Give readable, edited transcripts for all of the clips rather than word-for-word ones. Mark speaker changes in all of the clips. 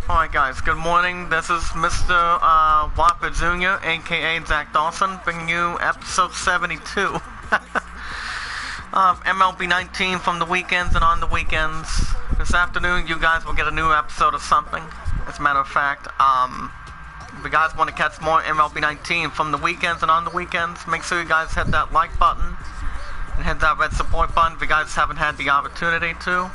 Speaker 1: Alright guys, good morning. This is Mr. Whopper Jr., aka Zach Dawson, bringing you episode 72 of MLB 19 from the weekends and on the weekends. This afternoon you guys will get a new episode of something. As a matter of fact, if you guys want to catch more MLB 19 from the weekends and on the weekends, make sure you guys hit that like button and hit that red support button if you guys haven't had the opportunity to.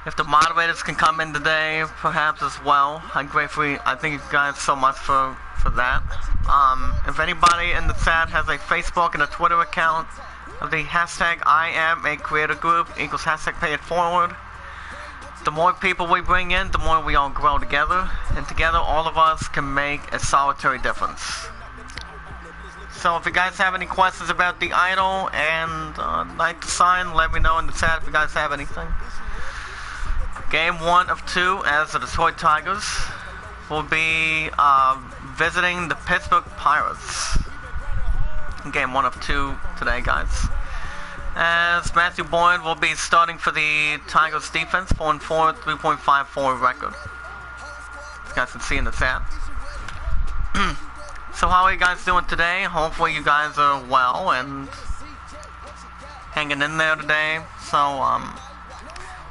Speaker 1: If the moderators can come in today, perhaps as well, I'm grateful. I thank you guys so much for that. If anybody in the chat has a Facebook and a Twitter account of the hashtag I am a creator group equals hashtag pay it forward. The more people we bring in, the more we all grow together, and together all of us can make a solitary difference. So if you guys have any questions about the idol and like to sign, let me know in the chat if you guys have anything. Game 1 of 2 as the Detroit Tigers will be visiting the Pittsburgh Pirates. Game 1 of 2 today, guys. As Matthew Boyd will be starting for the Tigers defense, 4-4, 3.54 record. You guys can see in the chat. So how are you guys doing today? Hopefully you guys are well and hanging in there today. So,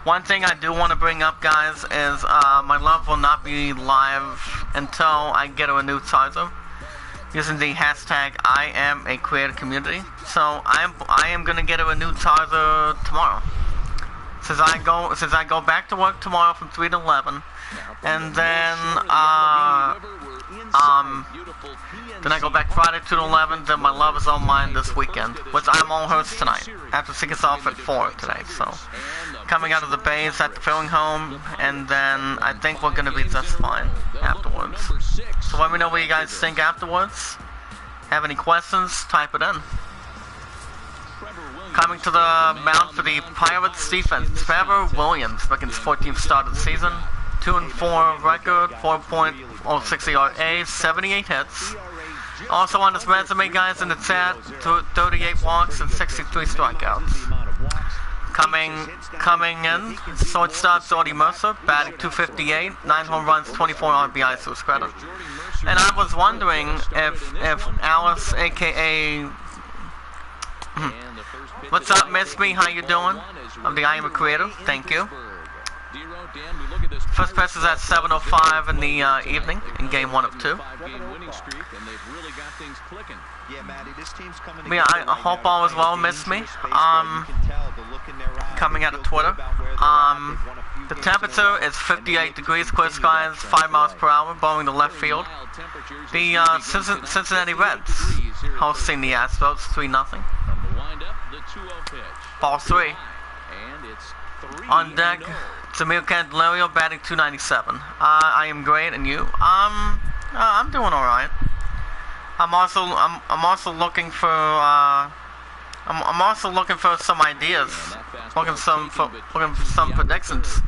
Speaker 1: one thing I do want to bring up, guys, is my love will not be live until I get a new charger using the hashtag I am a creator community. So I am gonna get a new charger tomorrow. Since I go back to work tomorrow from 3 to 11, and then I go back Friday 2 to 11. Then my love is on mine this weekend, which I'm on hers tonight after she gets off at 4 today. So coming out of the base at the filling home, and then I think we're gonna be just fine afterwards. So let me know what you guys think afterwards. Have any questions? Type it in. Coming to the mound for the Pirates defense, Trevor Williams, making his 14th start of the season. 2-4 record, 4.06 ERA, 78 hits. Also on his resume, guys, in the chat, 38 walks and 63 strikeouts. Coming in, shortstop Jordy Mercer, batting 258, 9 home runs, 24 RBIs to his credit. And I was wondering if Alice, aka what's up, Miss Me? How you doing? I'm the I Am a Creator. Thank you. First pitch is at 7:05 in the evening in Game 1 of 2. Yeah, I hope all is well, Miss Me. Coming out of Twitter. The temperature is 58 degrees, clear skies, 5 miles per hour, blowing to left field. The Cincinnati Reds hosting the Astros 3-0. Ball 3. On deck, Samir Candelario batting 297. I am great, and you? I'm doing all right. I'm also looking for I'm also looking for some ideas, looking for some predictions.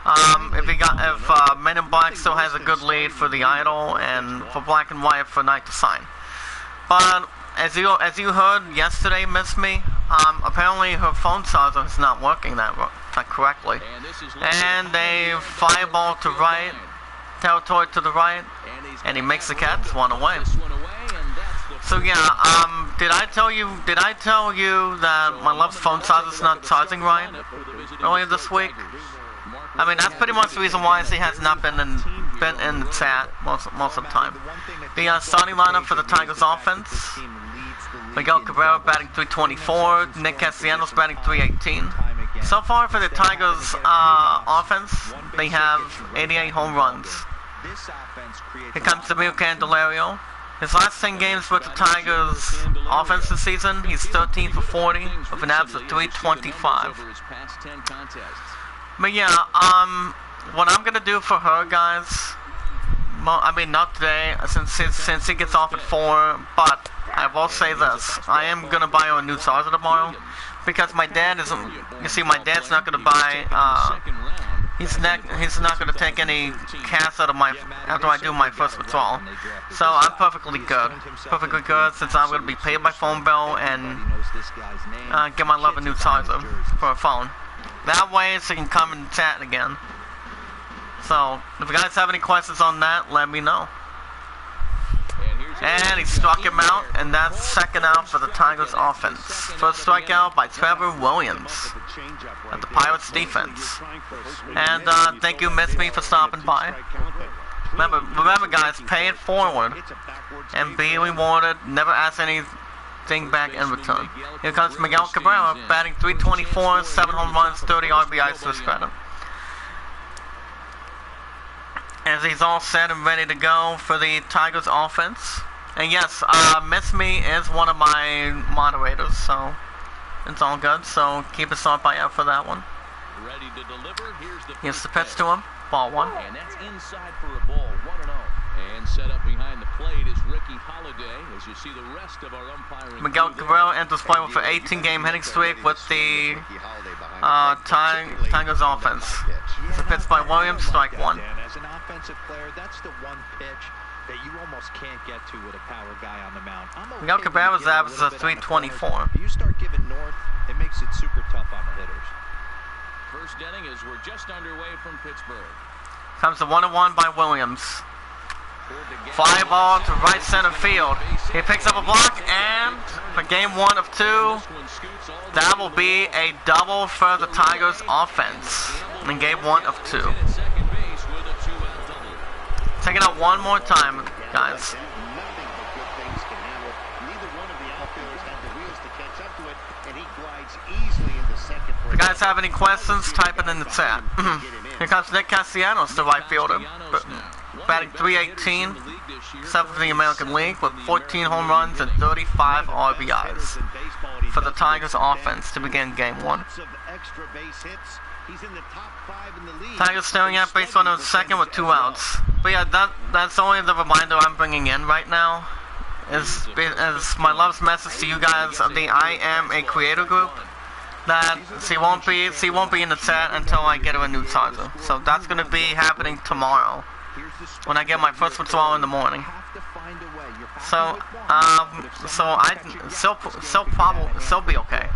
Speaker 1: If Men in Black still has a good lead for the idol, and for Black and White for Night to sign. But as you heard yesterday, Miss Me, apparently her phone charger is not working that correctly, and they fireball to right, territory to the right, and he makes the catch, one away. So yeah, did I tell you that my love's phone charger is not charging right earlier this week? I mean, that's pretty much the reason why she has not been in the chat most of the time. The starting lineup for the Tigers offense: Miguel Cabrera batting 324, Nick Castellanos batting 318. So far for the Tigers offense, they have 88 home runs. Here comes Samir Candelario. His last 10 games with the Tigers offense this season, he's 13 for 40 with an average of 325. But yeah, what I'm gonna do for her, guys, well, I mean, not today, since he gets off at 4, but I will say this: I am gonna buy her a new charger tomorrow, because my dad isn't. You see, my dad's not gonna buy. He's not gonna take any cash out of my after I do my first withdrawal. So I'm perfectly good, since I'm gonna be paid by phone bill and get my love a new charger for a phone. That way, she can come and chat again. So, if you guys have any questions on that, let me know. And he struck him out, and that's second out for the Tigers offense. First strikeout by Trevor Williams at the Pirates defense. And thank you, Miss Me, for stopping by. Remember guys, pay it forward and be rewarded. Never ask anything back in return. Here comes Miguel Cabrera, batting .324, 7 home runs, 30 RBIs to his credit. As he's all set and ready to go for the Tigers offense. And yes, Miss Me is one of my moderators, so it's all good. So keep a sharp eye out for that one.
Speaker 2: Ready to deliver.
Speaker 1: Here's the pitch to him. Ball one.
Speaker 2: And that's inside for a ball, 1-0. And set up behind the plate is Ricky Holiday, as you see the rest of our umpiring.
Speaker 1: Miguel Cabrera enters play with an 18-game hitting streak with the Tigers offense. It's a pitch by Williams, strike one.
Speaker 3: As an offensive player, that's the one pitch that you almost can't get to with a power guy on the mound.
Speaker 1: Miguel Cabrera's average is a .324.
Speaker 3: You start giving north, it makes it super tough on the hitters.
Speaker 2: First inning as we're just underway from Pittsburgh.
Speaker 1: Comes the 1-1 by Williams. Fly ball to right center field. He picks up a block, and for game 1 of 2, that will be a double for the Tigers offense in game 1 of 2. Take it out one more time, guys. If you guys have any questions, type it in the chat. Here comes Nick Castellanos, the right fielder, batting .318, 7th in the American League, with 14 home runs and 35 RBIs for the Tigers offense to begin game 1. Tigers staring at base runner in second with 2 outs. But yeah, that's only the reminder I'm bringing in right now. Is my love's message to you guys of the I Am a Creator group. That she won't be in the chat until I get her a new charger. So that's gonna be happening tomorrow when I get my first withdrawal in the morning. So she'll be okay.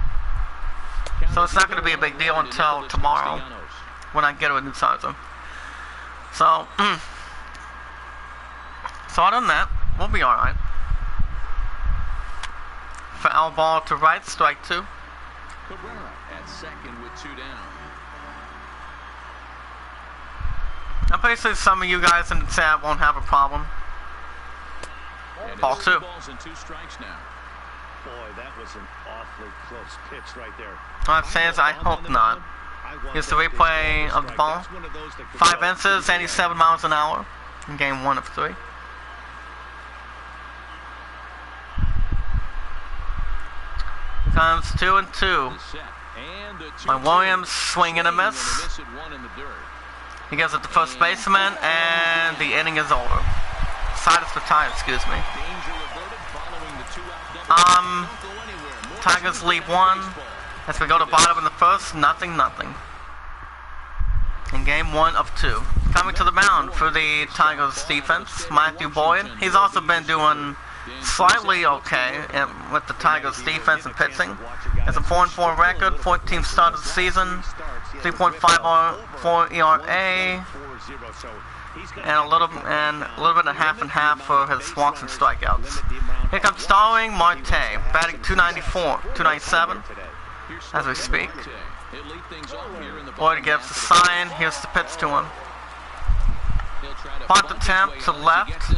Speaker 1: So it's not gonna be a big deal until tomorrow when I get her a new charger. So so other than that, we'll be alright. Foul ball to right, strike 2.
Speaker 2: Cabrera at second with 2 down.
Speaker 1: I'm pretty sure some of you guys in the chat won't have a problem. Ball 2.
Speaker 2: Balls and 2 strikes now.
Speaker 3: Boy, that was an awfully close pitch right there.
Speaker 1: All I'm saying is I hope not. Here's the replay of the ball. 5 inches, 87 miles an hour in game 1 of 3. Comes 2-2. By Williams, swing and a miss. He gives it to first baseman, and the inning is over. Side is retired, excuse me. Tigers lead 1. As we go to bottom in the first, nothing. In game 1 of 2. Coming to the mound for the Tigers defense, Matthew Boyd. He's also been doing slightly okay with the Tigers defense and pitching. Has a 4-4 record, 14th start of the season, 3.54 ERA, and a little bit and half for his walks and strikeouts. Here comes Starling Marte, batting .297 as we speak. Boyd gives the sign. Here's the pitch to him. Punt attempt to left.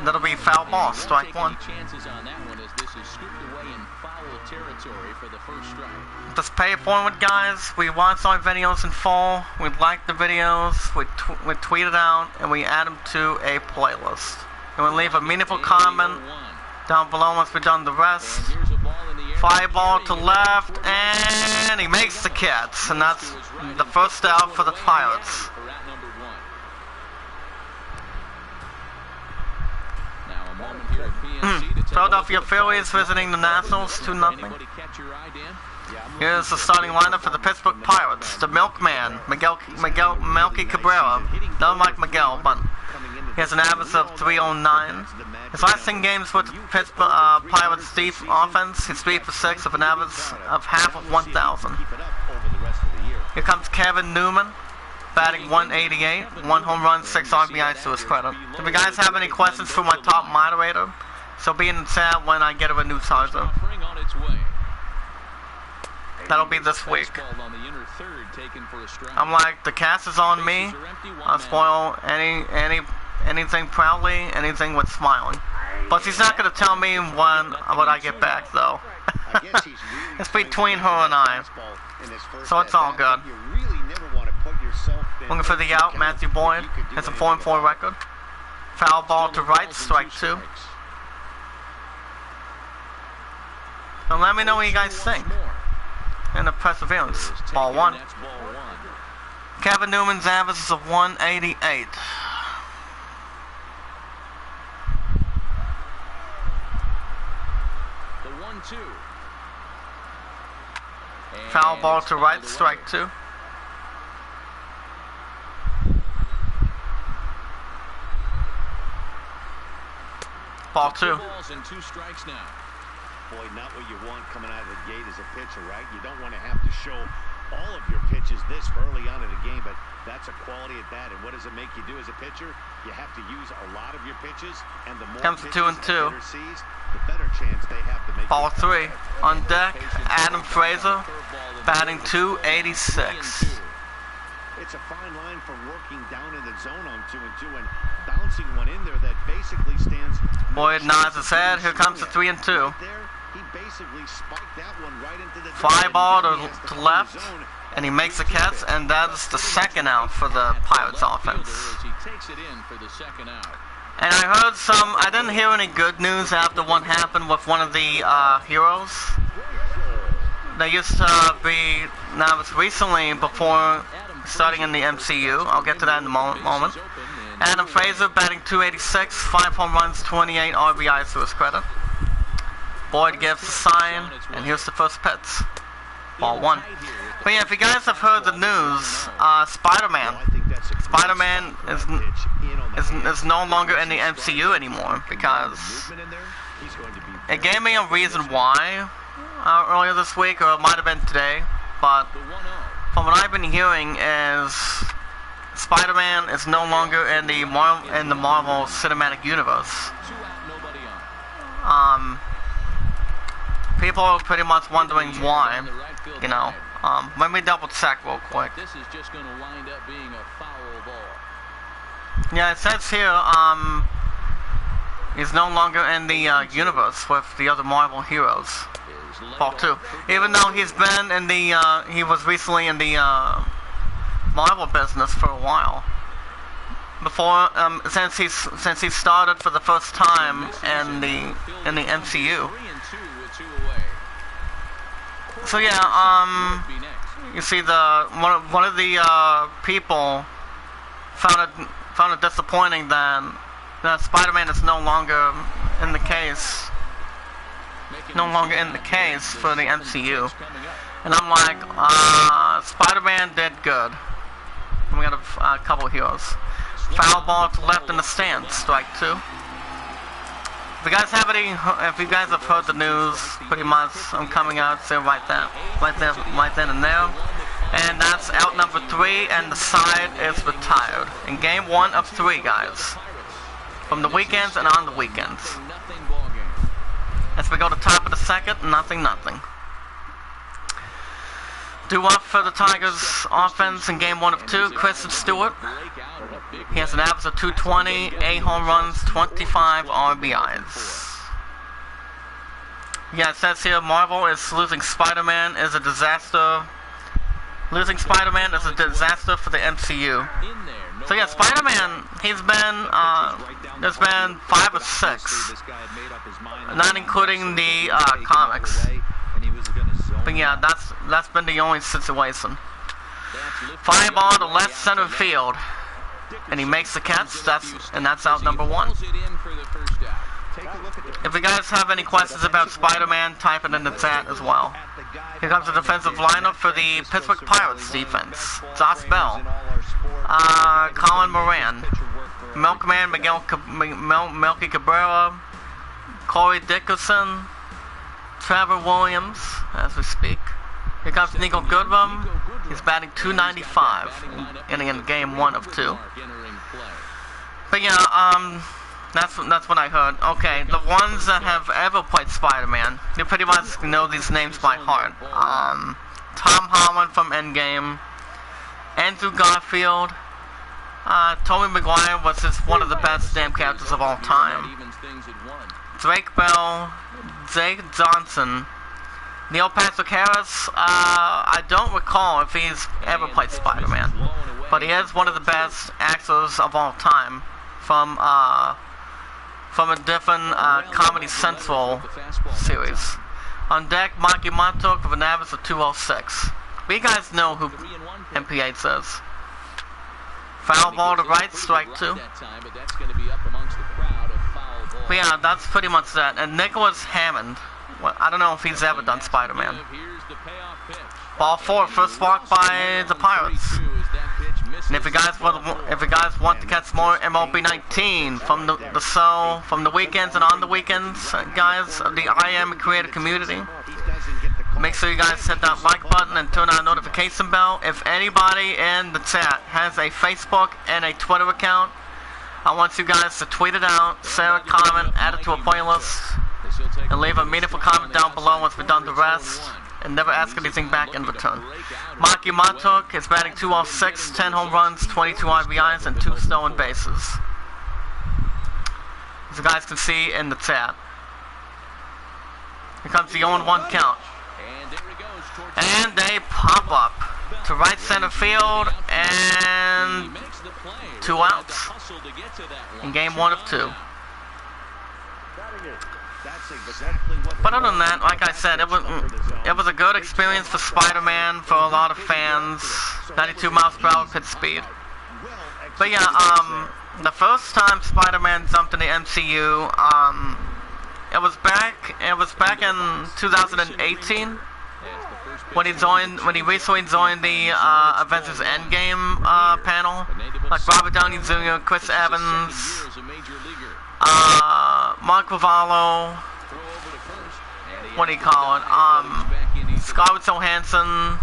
Speaker 1: That'll be foul ball, strike 1. Just pay it forward, guys. We watch our videos in full. We like the videos. We tweet it out, and we add them to a playlist. And we leave a meaningful comment down below once we've done the rest. Fly ball to left, and he makes the catch. And that's the first out for the Pirates. Philadelphia Phillies visiting the Nationals 2-0. Here's the starting lineup for the Pittsburgh Pirates. The Milkman, Miguel Melky Cabrera. Not like Miguel, but he has an average of .309. His last 10 games with the Pittsburgh Pirates deep offense, he's 3 for 6 with an average of half of 1,000. Here comes Kevin Newman. batting 188, 1 home run, 6 RBIs to his credit. If you guys have any questions for my top moderator, so be in the chat when I get a new charger. That'll be this week. I'm like, the cast is on me. I'll spoil anything proudly, anything with smiling. But she's not gonna tell me when I get back though. It's between her and I, so it's all good. Looking for the out, Matthew Boyd has a 4-4 record. Foul ball to right, strike 2. So let me know what you guys think. And the perseverance, ball 1. Kevin Newman's average is a 188.
Speaker 2: The 1-2.
Speaker 1: Foul ball to right, strike 2. Ball 2.
Speaker 2: Balls and 2 strikes now.
Speaker 4: Boy, not what you want coming out of the gate as a pitcher, right? You don't want to have to show all of your pitches this early on in the game, but that's a quality at that. And what does it make you do as a pitcher? You have to use a lot of your pitches, and the more
Speaker 1: comes to 2 and 2.
Speaker 4: Sees, the better chance they have to make.
Speaker 1: Ball 3 on deck. Adam Fraser batting 286.
Speaker 4: It's a fine line for working down in the zone on 2 and 2 and bouncing one in there that basically stands.
Speaker 1: Boyd nods his head. Here comes the 3 and 2.
Speaker 4: He basically spiked that one right into the
Speaker 1: fly ball to left, and he makes the catch, and that's the second out for the Pirates offense.
Speaker 2: He takes it in for the second out.
Speaker 1: And I heard I didn't hear any good news after what happened with one of the heroes. They used to be, now it's recently before starting in the MCU. I'll get to that in a moment. Adam Fraser batting 286, 5 home runs, 28 RBIs to his credit. Boyd gives the sign, and here's the first pitch. Ball 1. But yeah, if you guys have heard the news, Spider-Man is no longer in the MCU anymore, because it gave me a reason why earlier this week, or it might have been today, but from what I've been hearing is Spider-Man is no longer in the Marvel Cinematic Universe. People are pretty much wondering why, you know. Let me double check real quick.
Speaker 2: This is just going to wind up being a foul ball.
Speaker 1: Yeah, it says here, he's no longer in the universe with the other Marvel heroes. Ball 2. Even though he's been in the, he was recently in the Marvel business for a while. Before, since he started for the first time in the MCU. So yeah, you see one of the people found it disappointing that Spider-Man is no longer in the case for the MCU. And I'm like, Spider-Man did good. And we got a couple of heroes. Foul ball to left in the stands, strike 2. If you guys have heard the news, pretty much I'm coming out to right then and there. And that's out number 3, and the side is retired. In game 1 of 3, guys. From the weekends and on the weekends. As we go to top of the second, 0-0. Due up for the Tigers offense in game 1 of 2, Christian Stewart. He has an average of 220, 8 home runs, 25 RBIs. Yeah, it says here Marvel is losing Spider-Man is a disaster. Losing Spider-Man is a disaster for the MCU. So yeah, Spider-Man, he's been, there's been 5 or 6. Not including the comics. But yeah, that's been the only situation. Fly ball to left center field. And he makes the catch, and that's out number 1. If you guys have any questions about Spider-Man, type it in the chat as well. Here comes the defensive lineup for the Pittsburgh Pirates defense. Josh Bell, Colin Moran, Milkman Melky Cabrera, Corey Dickerson, Trevor Williams, as we speak. Here comes Nico Goodrum, He's batting .295 in game 1 of 2. But yeah, that's what I heard. Okay, the ones that have ever played Spider-Man, you pretty much know these names by heart. Tom Holland from Endgame, Andrew Garfield, Tobey Maguire was just one of the best damn characters of all time. Drake Bell, Jake Johnson, Neil Patrick Harris. I don't recall if he's ever played Spider-Man, but he is one of the best actors of all time from a different Comedy Central series. On deck, Maki Montauk with an average of 206. But you guys know who MP8 says. Foul ball to right, strike 2. But yeah, that's pretty much that. And Nicholas Hammond, well, I don't know if he's ever done Spider-Man. Ball 4, first walk by the Pirates. And if you guys want to catch more MLB 19 from the weekends and on the weekends, guys of the I Am Creator community, make sure you guys hit that like button and turn on the notification bell. If anybody in the chat has a Facebook and a Twitter account, I want you guys to tweet it out, share a comment, add it to a playlist, and leave a meaningful comment down below once we've done the rest, and never ask anything back in return. Maki Montauk is batting .206, 10 home runs, 22 RBIs, and 2 stolen bases. As you guys can see in the chat. Here comes the 0-1 count. And they pop up to right center field, and 2 outs in game 1 of 2. But other than that, like I said, it was a good experience for Spider-Man, for a lot of fans. 92 miles per hour pitch speed. But yeah, the first time Spider-Man jumped in the MCU, it was back in 2018 when he recently joined the Avengers Endgame panel, like Robert Downey Jr., Chris Evans, Mark Ruffalo, what do you call it? Scarlett Johansson.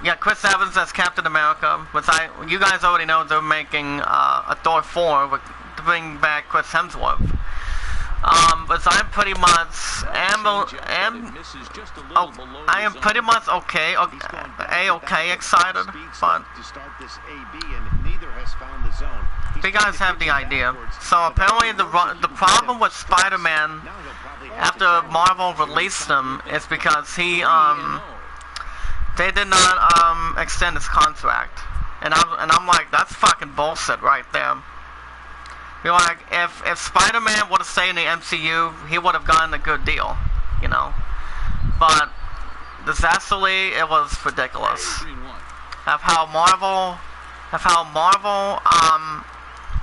Speaker 1: Yeah, Chris Evans as Captain America, which you guys already know they're making a Thor 4 to bring back Chris Hemsworth. But I am pretty much I am pretty much okay excited, but you guys have the idea. So apparently the problem with Spider-Man after Marvel released him is because they did not extend his contract, and I'm like, that's fucking bullshit right there. You're like, if Spider-Man would have stayed in the MCU, he would have gotten a good deal, you know. But disastrously, it was ridiculous. Of how Marvel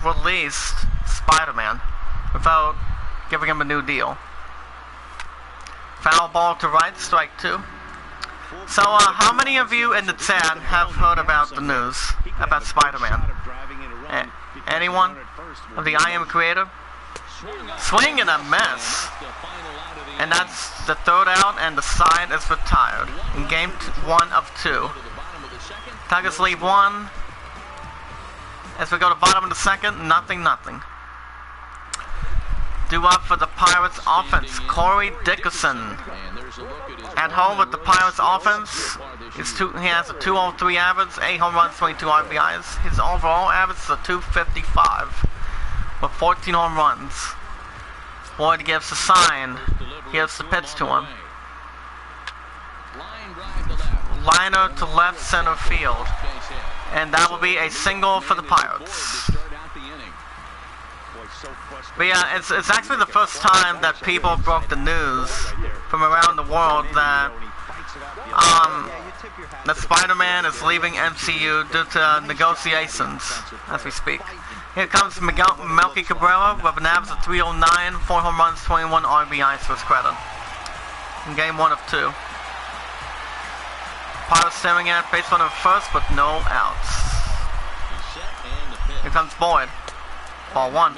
Speaker 1: released Spider-Man without giving him a new deal. Foul ball to right, strike 2. So, how many of you in the chat have heard about the news about Spider-Man? Anyone of the I Am Creator? Swing and a miss. And that's the third out, and the side is retired in game 1 of 2. Tigers lead 1. As we go to bottom of the second, nothing. Due up for the Pirates offense, Corey Dickerson. At home with the Pirates offense, he has a 203 average, 8 home runs, 22 RBIs. His overall average is a 255 with 14 home runs. Boyd gives the sign. Here's the pitch to him. Liner to left center field. And that will be a single for the Pirates. But yeah, it's actually the first time that people broke the news from around the world that Spider-Man is leaving MCU due to negotiations as we speak. Here comes Melky Cabrera with an average of 309, 4 home runs, 21 RBIs for his credit. In game 1 of 2. Pirates staring at base runner first with no outs. Here comes Boyd. Ball 1.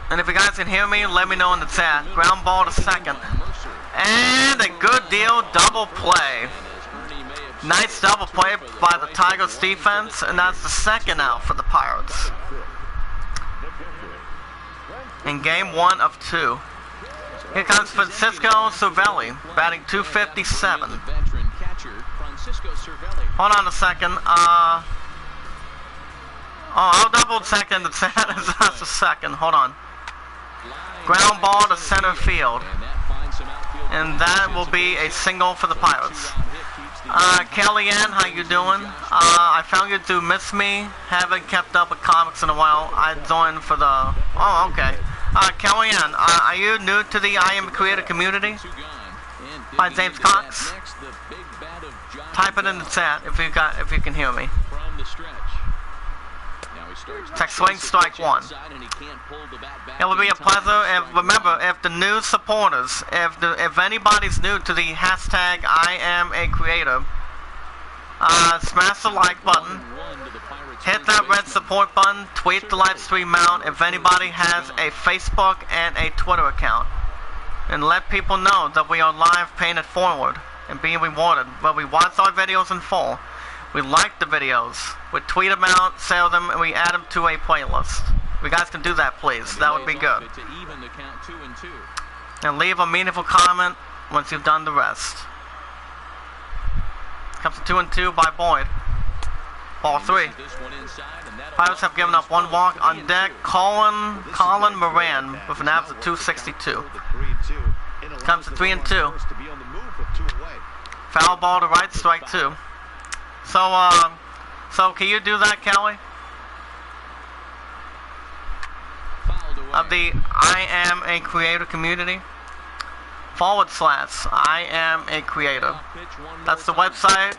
Speaker 1: And if you guys can hear me, let me know in the chat. Ground ball to second. And a good deal, double play. Nice double play by the Tigers defense, and that's the second out for the Pirates. In game 1 of 2. Here comes Francisco Cervelli, batting .257. Hold on a second. I'll double check in the chat. That's a second. Hold on. Ground ball to center field. And that will be a single for the Pirates. Kellyanne, how you doing? I found you to miss me. Haven't kept up with comics in a while. I joined for the... Oh, okay. Kellyanne, are you new to the I Am a Creator community? By James Cox? Type it in the chat if you can hear me. Text swing strike 1. It would be a pleasure. If, remember, if the new supporters, if anybody's new to the hashtag I Am a Creator, smash the like button, hit that red support button, tweet the live stream out if anybody has a Facebook and a Twitter account, and let people know that we are live paying it forward and being rewarded. Where we watch our videos in full, we like the videos, we tweet them out, sell them, and we add them to a playlist. If you guys can do that, please, that would be good. And leave a meaningful comment once you've done the rest. Comes to 2-2 by Boyd. Ball 3. Pirates have given up 1 walk. On deck, Colin Moran with an average of .262. Comes to 3-2. Foul ball to right, strike 2. So can you do that, Kelly? Of the I Am a Creator community? / I Am a Creator. That's the website.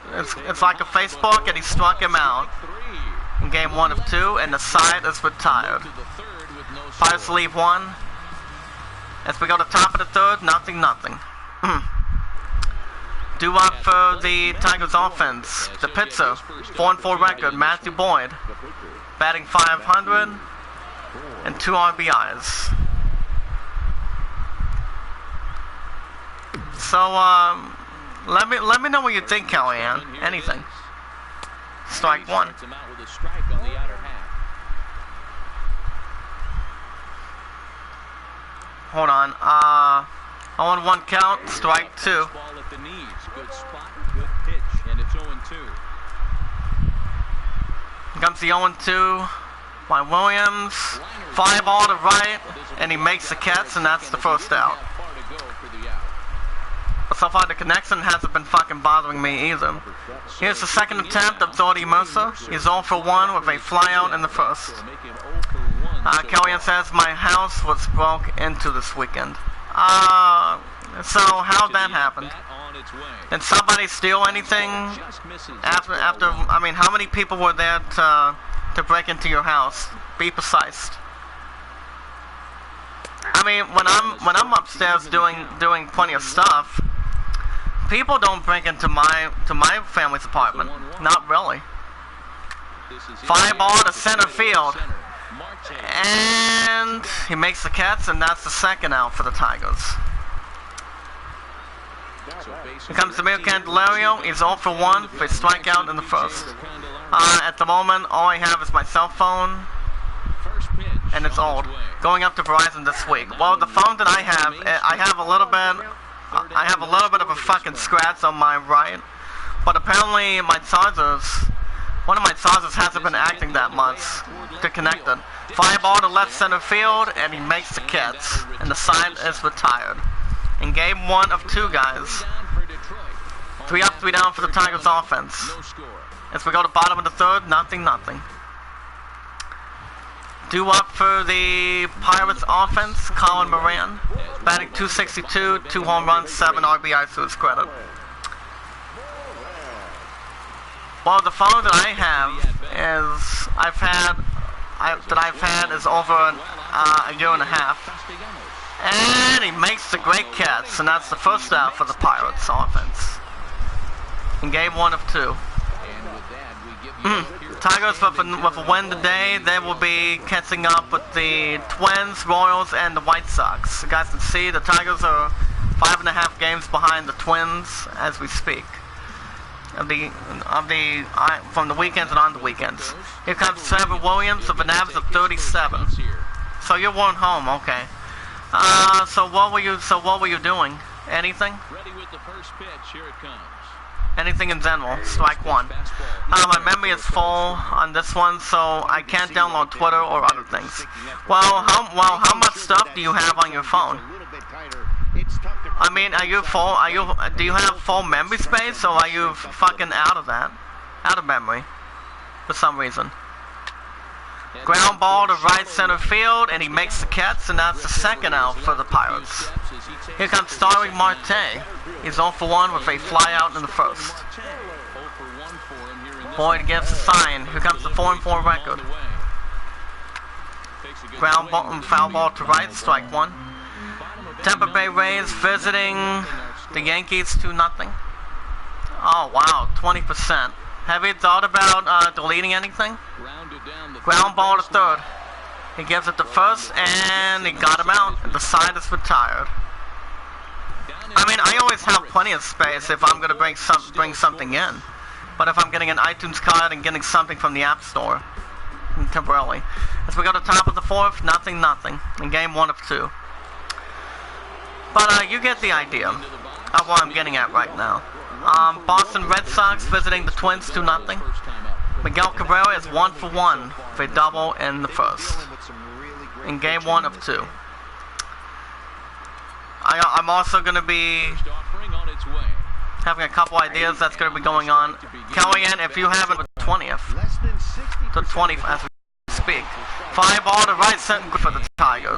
Speaker 1: It's like a Facebook, and he struck him out in game 1 of 2, and the side is retired. Pirates leave 1. As we go to top of the 3rd, nothing. Due up for the Tigers offense. The pitcher, 4-4 record, Matthew Boyd, batting .500 and 2 RBIs. So, let me know what you think, Kellyanne. Anything. Strike 1. Hold on. 0-1 count. Strike 2. Here comes the 0-2 by Williams. Fly ball to right, and he makes the catch, and that's the first out. So far, the connection hasn't been fucking bothering me either. Here's the second attempt of Jordy Mercer. He's 0 for 1 with a flyout in the first. Kellyanne says, my house was broke into this weekend. So how'd that happen? Did somebody steal anything after? I mean, how many people were there to break into your house? Be precise. I mean, when I'm upstairs doing plenty of stuff, people don't break into my family's apartment. Not really. Fly ball to center field, and he makes the catch, and that's the second out for the Tigers. Here comes Samir Candelario. He's 0 for 1 for a strikeout in the first. At the moment, all I have is my cell phone, and it's old. Going up to Verizon this week. Well, the phone that I have a little bit of a fucking scratch on my right, but apparently one of my chargers hasn't been acting that much to connect it. Fly ball to left center field, and he makes the catch, and the side is retired. In game 1 of 2, guys. 3 up, 3 down for the Tigers offense. As we go to bottom of the 3rd, nothing. Due up for the Pirates offense, Colin Moran, batting .262, 2 home runs, 7 RBIs to his credit. Well, the phone that I have is over a year and a half. And he makes the great catch, and that's the first out for the Pirates offense. In game 1 of 2.
Speaker 2: And with that, we give you
Speaker 1: Tigers with a win today. They will be catching up with the Twins, Royals, and the White Sox. You guys can see the Tigers are 5.5 games behind the Twins as we speak. From the weekends and on the weekends. Here comes Trevor Williams with an average of 37. So you weren't home, okay. So what were you doing? Anything?
Speaker 2: ready with the first pitch. Here it comes.
Speaker 1: Anything in general. Strike one. My memory is full on this one, so I can't download Twitter or other things. Well, how much stuff do you have on your phone? I mean, do you have full memory space, or are you fucking out of memory, for some reason? Ground ball to right center field, and he makes the catch, and that's the second out for the Pirates. Here comes Starling Marte. He's 0 for 1 with a fly out in the first. Boyd gives a sign. Here comes the 4-4 record. Ground ball, foul ball to right, strike one. Tampa Bay Rays visiting the Yankees 2-0. Oh wow, 20%. Have you thought about deleting anything? Ground ball to third. He gives it to first, and he got him out. And the side is retired. I mean, I always have plenty of space if I'm going to bring something in. But if I'm getting an iTunes card and getting something from the App Store temporarily. As we go to top of the fourth, nothing. In game 1 of 2. But you get the idea of what I'm getting at right now. Boston Red Sox visiting the Twins 2-0. Miguel Cabrera is 1 for 1 for a double in the first. In game 1 of 2. I'm also going to be having a couple ideas that's going to be going on. Kellyanne, if you have it, the 20th. The 20th as we speak. Fly ball to right center for the Tigers.